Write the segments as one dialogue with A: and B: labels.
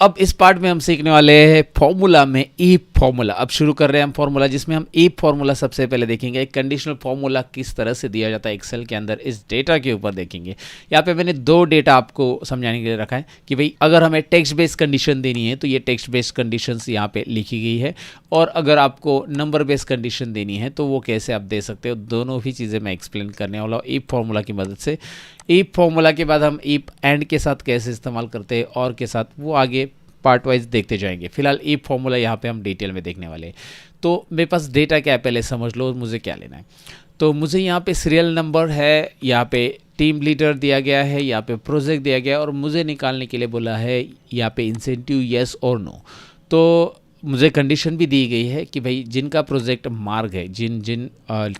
A: अब इस पार्ट में हम सीखने वाले हैं फॉर्मूला में ईफ फॉर्मूला। अब शुरू कर रहे हैं हम फॉर्मूला, जिसमें हम ईफ फॉर्मूला सबसे पहले देखेंगे। एक कंडीशनल फॉर्मूला किस तरह से दिया जाता है एक्सेल के अंदर, इस डेटा के ऊपर देखेंगे। यहाँ पे मैंने दो डेटा आपको समझाने के लिए रखा है कि भाई अगर हमें टेक्स्ट बेस्ड कंडीशन देनी है तो ये टेक्स्ट बेस्ड कंडीशंस यहाँ पे लिखी गई है, और अगर आपको नंबर बेस्ड कंडीशन देनी है तो वो कैसे आप दे सकते हो। दोनों ही चीज़ें मैं एक्सप्लेन करने वाला हूँ ईफ फॉर्मूला की मदद से। ईफ फॉर्मूला के बाद हम ईफ एंड के साथ कैसे इस्तेमाल करते हैं और के साथ, वो आगे पार्ट वाइज देखते जाएंगे। फिलहाल ईफ फॉर्मूला यहाँ पे हम डिटेल में देखने वाले हैं। तो मेरे पास डेटा क्या है पहले समझ लो, मुझे क्या लेना है। तो मुझे यहाँ पे सीरियल नंबर है, यहाँ पे टीम लीडर दिया गया है, यहाँ पे प्रोजेक्ट दिया गया है, और मुझे निकालने के लिए बोला है यहाँ पे इंसेंटिव येस और नो। तो मुझे कंडीशन भी दी गई है कि भाई जिनका प्रोजेक्ट मार्ग है, जिन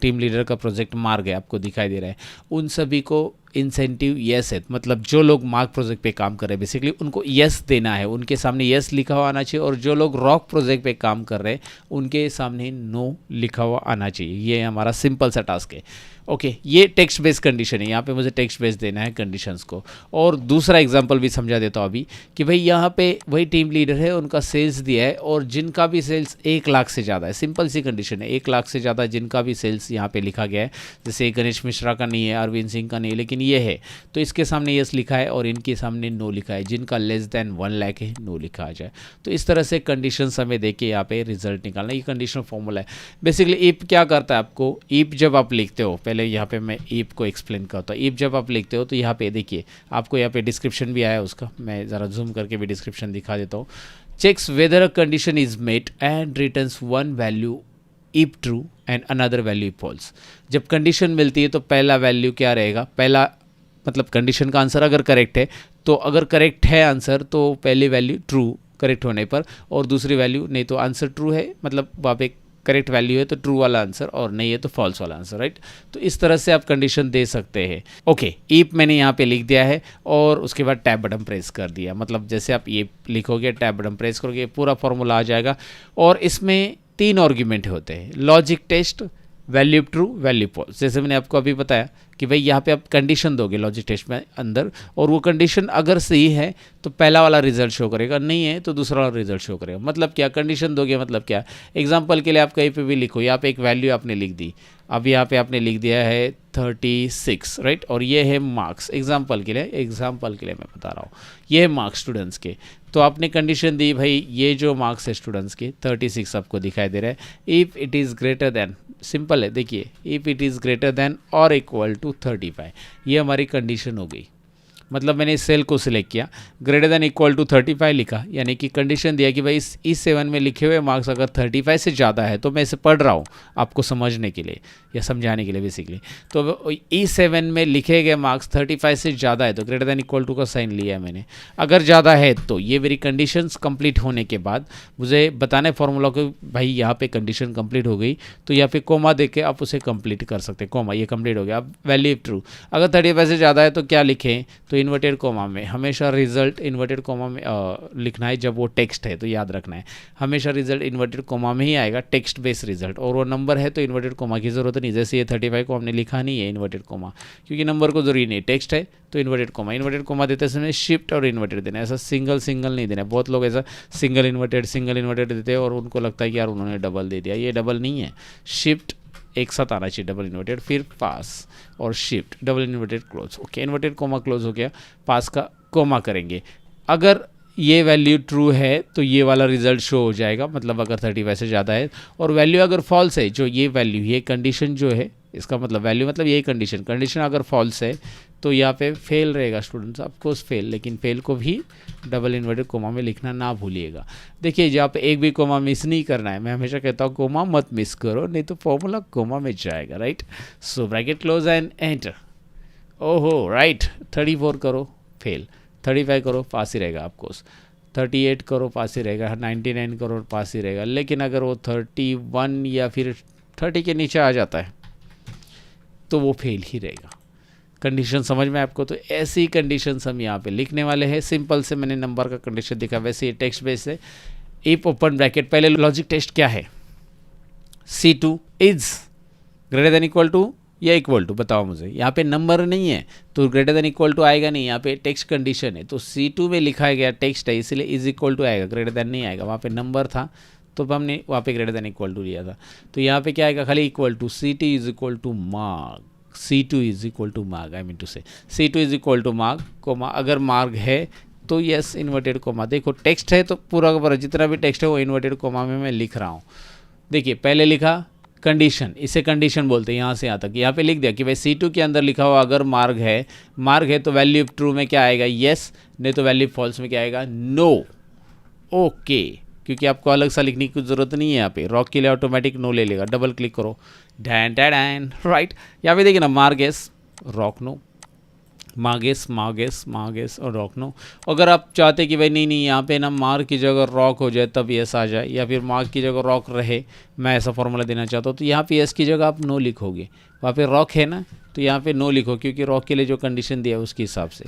A: टीम लीडर का प्रोजेक्ट मार्ग है आपको दिखाई दे रहा है, उन सभी को इंसेंटिव येस है। मतलब जो लोग मार्क प्रोजेक्ट पे काम कर रहे हैं बेसिकली उनको येस देना है, उनके सामने येस लिखा हुआ आना चाहिए, और जो लोग रॉक प्रोजेक्ट पे काम कर रहे हैं उनके सामने नो लिखा हुआ आना चाहिए। ये हमारा सिंपल सा टास्क है। ओके, ये टेक्स्ट बेस्ड कंडीशन है, यहाँ पे मुझे टेक्स्ट बेस्ड देना है कंडीशंस को। और दूसरा एग्जांपल भी समझा देता हूँ अभी कि भाई यहाँ पे वही टीम लीडर है, उनका सेल्स दिया है, और जिनका भी सेल्स 1 लाख से ज़्यादा है, सिंपल सी कंडीशन है, 1 लाख से ज़्यादा जिनका भी सेल्स यहाँ पे लिखा गया है, जैसे गणेश मिश्रा का नहीं है, अरविंद सिंह का नहीं है, लेकिन ये है, तो इसके सामने यस लिखा है और इनके सामने नो लिखा है। जिनका लेस देन 1 लाख है नो लिखा आ जाए। तो इस तरह से कंडीशंस हमें देख के यहाँ पे रिजल्ट निकालना, ये कंडीशनल फॉर्मूला है। बेसिकली ईफ क्या करता है आपको, ईफ जब आप लिखते हो, पहले यहाँ पे मैं ईफ को एक्सप्लेन करता हूँ। ईफ जब आप लिखते हो तो यहाँ पे देखिए आपको यहाँ पे डिस्क्रिप्शन भी आया उसका, मैं ज़रा जूम करके भी डिस्क्रिप्शन दिखा देता हूँ। Checks whether a condition is met and returns one value if true and another value if false. जब कंडीशन मिलती है तो पहला वैल्यू क्या रहेगा, पहला मतलब कंडीशन का आंसर अगर करेक्ट है तो, अगर करेक्ट है आंसर तो पहली वैल्यू ट्रू करेक्ट होने पर, और दूसरी वैल्यू नहीं तो आंसर ट्रू है मतलब वहाँ पे करेक्ट वैल्यू है तो ट्रू वाला आंसर, और नहीं है तो फॉल्स वाला आंसर, राइट। तो इस तरह से आप कंडीशन दे सकते हैं। ओके, ईफ मैंने यहाँ पे लिख दिया है और उसके बाद टैब बटन प्रेस कर दिया। मतलब जैसे आप ये लिखोगे टैब बटन प्रेस करोगे पूरा फॉर्मूला आ जाएगा। और इसमें 3 आर्ग्यूमेंट होते हैं, logic test, value true, value false. जैसे मैंने आपको अभी बताया कि भाई यहाँ पे आप कंडीशन दोगे लॉजिक टेस्ट में अंदर, और वो कंडीशन अगर सही है तो पहला वाला रिजल्ट शो करेगा, नहीं है तो दूसरा वाला रिजल्ट शो करेगा। मतलब क्या कंडीशन दोगे, मतलब क्या, एग्जांपल के लिए आप कहीं पे भी लिखो, यहाँ पे एक वैल्यू आपने लिख दी, अब यहाँ पे आपने लिख दिया है 36, राइट, और ये है मार्क्स। एग्जाम्पल के लिए मैं बता रहा हूँ, ये है मार्क्स स्टूडेंट्स के। तो आपने कंडीशन दी भाई ये जो मार्क्स है स्टूडेंट्स के 36 आपको दिखाई दे रहा है, if it is greater than, simple है देखिए, if it is greater than और इक्वल टू 35, ये हमारी कंडीशन हो गई। मतलब मैंने इस सेल को सिलेक्ट किया, ग्रेटर देन इक्वल टू 35 लिखा, यानी कि कंडीशन दिया कि भाई इस E7 में लिखे हुए मार्क्स अगर 35 से ज़्यादा है, तो मैं इसे पढ़ रहा हूँ आपको समझने के लिए या समझाने के लिए बेसिकली। तो E7 में लिखे गए मार्क्स 35 से ज़्यादा है तो ग्रेटर देन इक्वल टू का साइन लिया है मैंने। अगर ज़्यादा है तो ये मेरी कंडीशंस कंप्लीट होने के बाद मुझे बताना है फॉर्मूला को, भाई यहाँ पे कंडीशन कंप्लीट हो गई तो यहाँ पे कोमा दे के आप उसे कंप्लीट कर सकते हैं। कोमा, ये कंप्लीट हो गया। अब वैल्यू ट्रू, अगर 35 से ज़्यादा है तो क्या लिखें, तो इन्वर्टेड कोमा में हमेशा रिजल्ट इन्वर्टेड कोमा में लिखना है। जब वो टेक्स्ट है तो याद रखना है हमेशा रिजल्ट इन्वर्टेड कोमा में ही आएगा, टेक्स्ट बेस्ड रिजल्ट। और वो नंबर है तो इन्वर्टेड कोमा की ज़रूरत नहीं, जैसे ये 35 को हमने लिखा नहीं है इन्वर्टेड कोमा, क्योंकि नंबर को जरूरी नहीं, टेक्स्ट है तो इन्वर्टेड कोमा देते समय शिफ्ट और इन्वर्टेड देना है, ऐसा सिंगल नहीं देना है। बहुत लोग ऐसा सिंगल इन्वर्टेड देते हैं और उनको लगता है कि यार उन्होंने डबल दे दिया, ये डबल नहीं है, शिफ्ट एक साथ आना चाहिए, डबल इन्वर्टेड फिर पास और shift, double inverted close. Okay, inverted coma close हो गया, पास का कोमा करेंगे। अगर ये वैल्यू ट्रू है तो ये वाला रिजल्ट शो हो जाएगा, मतलब अगर 35 से ज़्यादा है। और वैल्यू अगर फॉल्स है, जो ये वैल्यू ये कंडीशन जो है, इसका मतलब वैल्यू मतलब यही कंडीशन अगर फॉल्स है तो यहाँ पे फेल रहेगा स्टूडेंट्स, ऑफकोर्स फेल, लेकिन फेल को भी डबल इन्वर्टेड कोमा में लिखना ना भूलिएगा। देखिए जहाँ पे एक भी कोमा मिस नहीं करना है, मैं हमेशा कहता हूँ कोमा मत मिस करो, नहीं तो फॉर्मूला कोमा में जाएगा, right. So bracket close and enter. ओहो राइट, 34 करो फेल, 35 करो पास ही रहेगा ऑफकोर्स, 38 करो पास ही रहेगा, 99 करो पास ही रहेगा। लेकिन अगर वो 31 या फिर 30 के नीचे आ जाता है तो वो फेल ही रहेगा। कंडीशन समझ में आपको? तो ऐसी कंडीशंस हम यहाँ पे लिखने वाले हैं। सिंपल से मैंने नंबर का कंडीशन दिखा, वैसे ये टेक्स्ट बेस है। इफ ओपन ब्रैकेट, पहले लॉजिक टेस्ट क्या है, C2 is greater than equal to या इक्वल टू, बताओ मुझे। यहाँ पे नंबर नहीं है तो ग्रेटर देन इक्वल टू आएगा नहीं, यहाँ पे टेक्स्ट कंडीशन है तो C2 में लिखा गया टेक्स्ट है इसलिए इज इक्वल टू आएगा, ग्रेटर देन नहीं आएगा। वहाँ पे नंबर था तो हमने वहाँ पे ग्रेटर देन इक्वल टू लिया था, तो यहाँ पे क्या आएगा, खाली equal to C2 is equal to मार्ग, C2 इज इक्वल टू मार्ग, आई मीन टू से C2 इज इक्वल टू मार्ग कोमा, अगर मार्ग है तो यस इन्वर्टेड कोमा। देखो टेक्स्ट है तो पूरा का पूरा जितना भी टेक्स्ट है वो इन्वर्टेड कोमा में मैं लिख रहा हूँ। देखिए पहले लिखा कंडीशन, इसे कंडीशन बोलते हैं, यहाँ से यहाँ तक, यहाँ पे लिख दिया कि भाई C2 के अंदर लिखा हुआ अगर मार्ग है तो वैल्यू ट्रू में क्या आएगा, यस, नहीं तो वैल्यू फॉल्स में क्या आएगा, नो। ओके, क्योंकि आपको अलग सा लिखने की ज़रूरत नहीं है, यहाँ पे रॉक के लिए ऑटोमेटिक नो ले लेगा। डबल क्लिक करो, डैन डैन, राइट। यहाँ पे देखिए ना, मार्गेस रॉक नो, मार्गेस मार्गेस मार्गेस और रॉक नो। अगर आप चाहते कि भाई नहीं यहाँ पे ना मार्ग की जगह रॉक हो जाए तब यस आ जाए, या फिर मार्ग की जगह रॉक रहे, मैं ऐसा फॉर्मूला देना चाहता हूँ, तो यहाँ पे यस की जगह आप नो लिखोगे। वहाँ पे रॉक है ना तो यहाँ पे नो लिखो, क्योंकि रॉक के लिए जो कंडीशन दिया है उसके हिसाब से।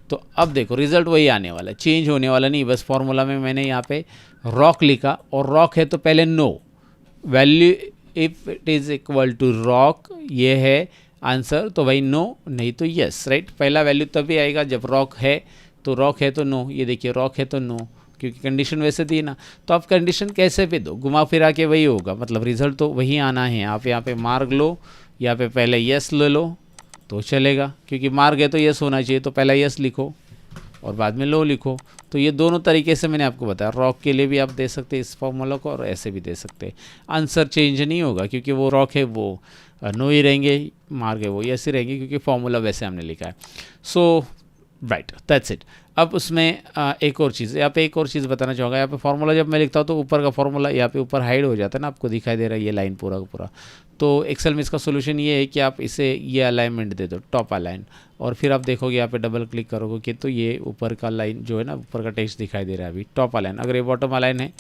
A: तो अब देखो रिजल्ट वही आने वाला है, चेंज होने वाला नहीं। बस फॉर्मूला में मैंने यहाँ पे रॉक लिखा और रॉक है तो पहले no, value if it is equal to rock, ये है आंसर, तो भाई नो, नहीं तो यस, राइट। पहला वैल्यू तभी आएगा जब रॉक है, तो रॉक है तो नो, ये देखिए रॉक है तो नो, क्योंकि कंडीशन वैसे दी ना। तो आप कंडीशन कैसे भी दो, घुमा फिरा के वही होगा, मतलब रिजल्ट तो वही आना है। आप यहाँ पे मार्ग लो, यहाँ पे पहले यस ले लो तो चलेगा, क्योंकि मार्ग है तो यस होना चाहिए, तो पहला यस लिखो और बाद में लो लिखो। तो ये दोनों तरीके से मैंने आपको बताया, रॉक के लिए भी आप दे सकते हैं इस फॉर्मूला को और ऐसे भी दे सकते हैं। आंसर चेंज नहीं होगा, क्योंकि वो रॉक है वो नो ही रहेंगे, मार्ग है वो यस ही रहेंगे, क्योंकि फॉर्मूला वैसे हमने लिखा है। सो राइट, दैट्स इट। अब उसमें एक और चीज़, यहाँ पे एक और चीज़ बताना चाहूँगा। यहाँ पे फॉर्मूला जब मैं लिखता हूँ तो ऊपर का फॉर्मूला यहाँ पे ऊपर हाइड हो जाता है ना, आपको दिखाई दे रहा है ये लाइन पूरा का पूरा। तो एक्सेल में इसका सोल्यूशन ये है कि आप इसे ये अलाइनमेंट दे दो, टॉप अलाइन, और फिर आप देखोगे यहाँ पे डबल क्लिक करोगे कि तो ये ऊपर का लाइन जो है ना, ऊपर का टेक्स्ट दिखाई दे रहा है अभी टॉप अलाइन। अगर ये बॉटम अलाइन है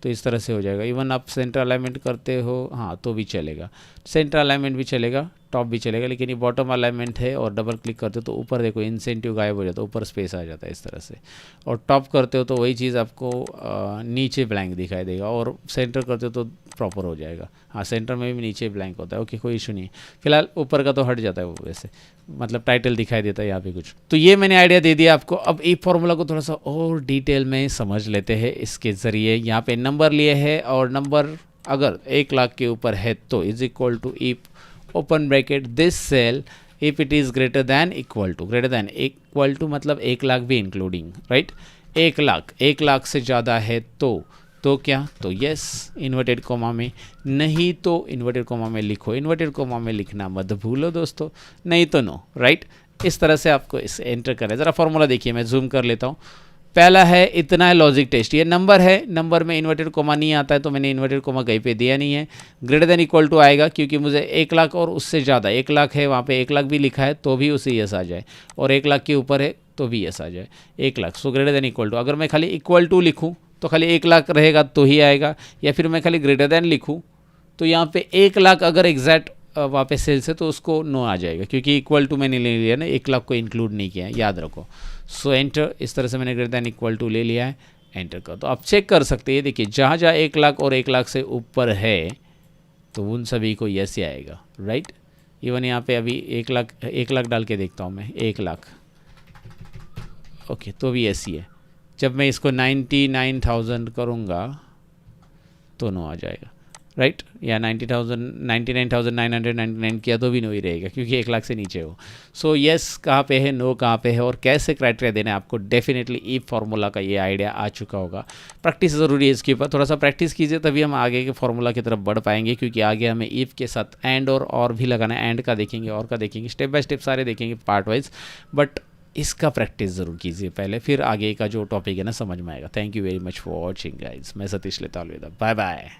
A: तो इस तरह से हो जाएगा। इवन आप सेंटर अलाइनमेंट करते हो हाँ तो भी चलेगा, सेंटर अलाइनमेंट भी चलेगा, टॉप भी चलेगा, लेकिन ये बॉटम अलाइनमेंट है और डबल क्लिक करते हो तो ऊपर देखो इंसेंटिव गायब हो जाता है, ऊपर स्पेस आ जाता है इस तरह से। और टॉप करते हो तो वही चीज़ आपको नीचे ब्लैंक दिखाई देगा, और सेंटर करते हो तो प्रॉपर हो जाएगा। हाँ सेंटर में भी नीचे ब्लैंक होता है, ओके कोई इशू नहीं है। फिलहाल ऊपर का तो हट जाता है वो वैसे, मतलब टाइटल दिखाई देता है यहाँ पे कुछ। तो ये मैंने आइडिया दे दिया आपको। अब ई फॉर्मूला को थोड़ा सा और डिटेल में समझ लेते हैं इसके ज़रिए। यहाँ पे नंबर लिए है और नंबर अगर 1 लाख के ऊपर है तो is equal to if open bracket this cell if it is greater than equal to, greater than equal to मतलब 1 लाख भी इंक्लूडिंग, राइट। 1 लाख से ज़्यादा है तो क्या, तो यस इन्वर्टेड कोमा में, नहीं तो इन्वर्टेड कोमा में लिखो, इन्वर्टेड कोमा में लिखना मत भूलो दोस्तों, नहीं तो नो, राइट। इस तरह से आपको इसे एंटर करें। ज़रा फॉर्मूला देखिए, मैं जूम कर लेता हूँ। पहला है इतना है लॉजिक टेस्ट, ये नंबर है, नंबर में इन्वर्टेड कोमा नहीं आता है तो मैंने इन्वर्टेड कोमा कहीं पे दिया नहीं है। ग्रेटर देन इक्वल टू आएगा क्योंकि मुझे 1 लाख और उससे ज़्यादा, 1 लाख है वहाँ पे 1 लाख भी लिखा है तो भी उसे यस आ जाए, और 1 लाख के ऊपर है तो भी यस आ जाए, 1 lakh. So greater than equal to, अगर मैं खाली इक्वल टू लिखूँ तो खाली 1 लाख रहेगा तो ही आएगा, या फिर मैं खाली ग्रेटर देन लिखूँ तो यहाँ पे 1 लाख अगर एग्जैक्ट वहाँ पे सेल्स है तो उसको नो आ जाएगा, क्योंकि इक्वल टू मैंने ले लिया ना, 1 लाख को इंक्लूड नहीं किया है, याद रखो। सो एंटर, इस तरह से मैंने ग्रेटर देन इक्वल टू ले लिया है, एंटर कर। तो आप चेक कर सकते हैं, देखिए जहाँ जहाँ 1 लाख और 1 लाख से ऊपर है तो उन सभी को यस ही आएगा, राइट। इवन यहाँ पे अभी 1 लाख डाल के देखता हूँ मैं, 1 लाख ओके तो भी यस ही है। जब मैं इसको 99,000 करूँगा तो नो आ जाएगा, राइट, या 99,999 किया तो भी नो ही रहेगा क्योंकि 1 लाख से नीचे हो। सो यस कहाँ पे है, नो कहाँ पे है, और कैसे क्राइटेरिया देना है आपको, डेफिनेटली ई फार्मूला का ये आइडिया आ चुका होगा। प्रैक्टिस ज़रूरी है इसके ऊपर, थोड़ा सा प्रैक्टिस कीजिए तभी हम आगे के फार्मूला की तरफ बढ़ पाएंगे, क्योंकि आगे हमें इफ के साथ एंड और भी लगाना है, एंड का देखेंगे और का देखेंगे, स्टेप बाय स्टेप सारे देखेंगे पार्ट वाइज, बट इसका प्रैक्टिस ज़रूर कीजिए पहले, फिर आगे का जो टॉपिक है ना समझ में आएगा। Thank you very much for watching guys. मैं सतीश लेता अलविदा, बाय बाय।